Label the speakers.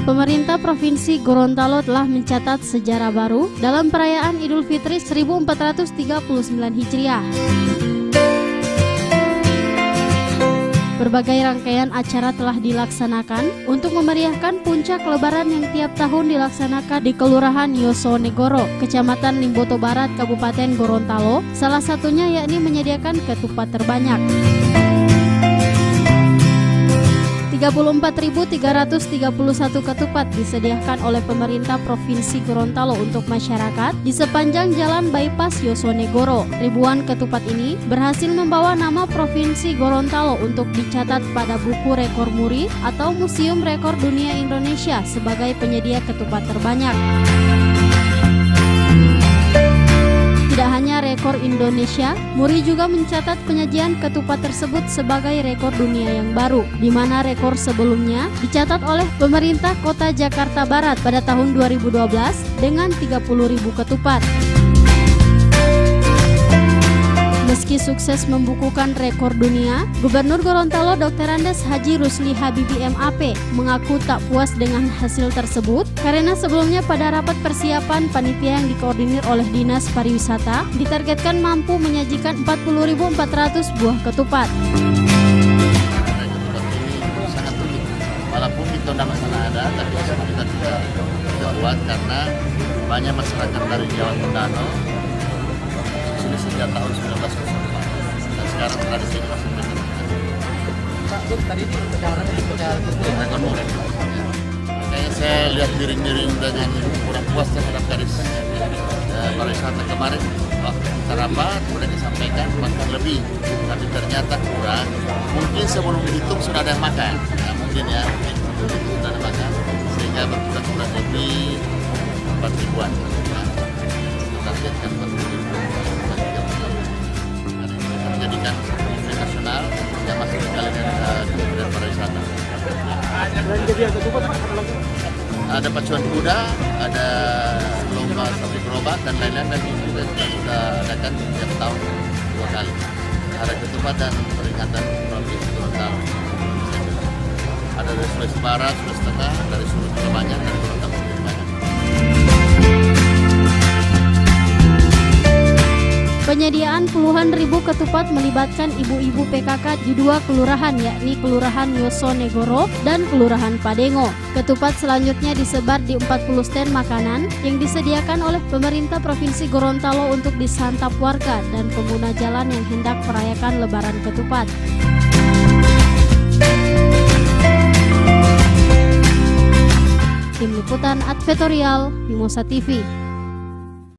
Speaker 1: Pemerintah Provinsi Gorontalo telah mencatat sejarah baru dalam perayaan Idul Fitri 1439 Hijriah. Berbagai rangkaian acara telah dilaksanakan untuk memeriahkan puncak Lebaran yang tiap tahun dilaksanakan di Kelurahan Yosonegoro, Kecamatan Limboto Barat, Kabupaten Gorontalo. Salah satunya yakni menyediakan ketupat terbanyak. 34.331 ketupat disediakan oleh pemerintah Provinsi Gorontalo untuk masyarakat di sepanjang jalan bypass Yosonegoro. Ribuan ketupat ini berhasil membawa nama Provinsi Gorontalo untuk dicatat pada buku rekor muri atau Museum Rekor Dunia Indonesia sebagai penyedia ketupat terbanyak. Tidak hanya rekor Indonesia, Muri juga mencatat penyajian ketupat tersebut sebagai rekor dunia yang baru, di mana rekor sebelumnya dicatat oleh pemerintah Kota Jakarta Barat pada tahun 2012 dengan 30.000 ketupat. Meski sukses membukukan rekor dunia, Gubernur Gorontalo Dr. Andes Haji Rusli Habibi MAP mengaku tak puas dengan hasil tersebut karena sebelumnya pada rapat persiapan panitia yang dikoordinir oleh Dinas Pariwisata ditargetkan mampu menyajikan 40.400 buah ketupat.
Speaker 2: Sangat unik, walaupun itu masalah ada, tapi kita tidak buat karena banyak masyarakat dari Jawa Tondano sudah sejak tahun 1904 dan sekarang tradisi ini masih berjalan. Tadi rekor muri. Makanya saya lihat miring-miring dengan kurang puas terhadap garis pariwisata kemarin. Waktu kita rapat, mereka sampaikan makan lebih, tapi ternyata kurang. Mungkin sebelum dihitung sudah ada yang makan, mungkin ya, sudah ada makan, sehingga berkurang lebih 4.000-an. Targetkan 40.000. Menjadikan event nasional yang masih dikalikan Kementerian Pariwisata. Ada pacuan kuda, ada lomba sapi gerobak dan lain-lain, dan ini juga sudah adakan setiap tahun 2 kali. Ada ketupat dan peringatan Provinsi Gorontalo. Ada dari Sulawesi Barat, Sulawesi Tengah, dari Sulu juga banyak, dari Gorontalo juga banyak.
Speaker 1: Penyediaan puluhan ribu ketupat melibatkan ibu-ibu PKK di 2 kelurahan, yakni Kelurahan Yosonegoro dan Kelurahan Padengo. Ketupat selanjutnya disebar di 40 stand makanan yang disediakan oleh pemerintah Provinsi Gorontalo untuk disantap warga dan pengguna jalan yang hendak merayakan Lebaran ketupat. Tim Liputan Advertorial Mimosa TV.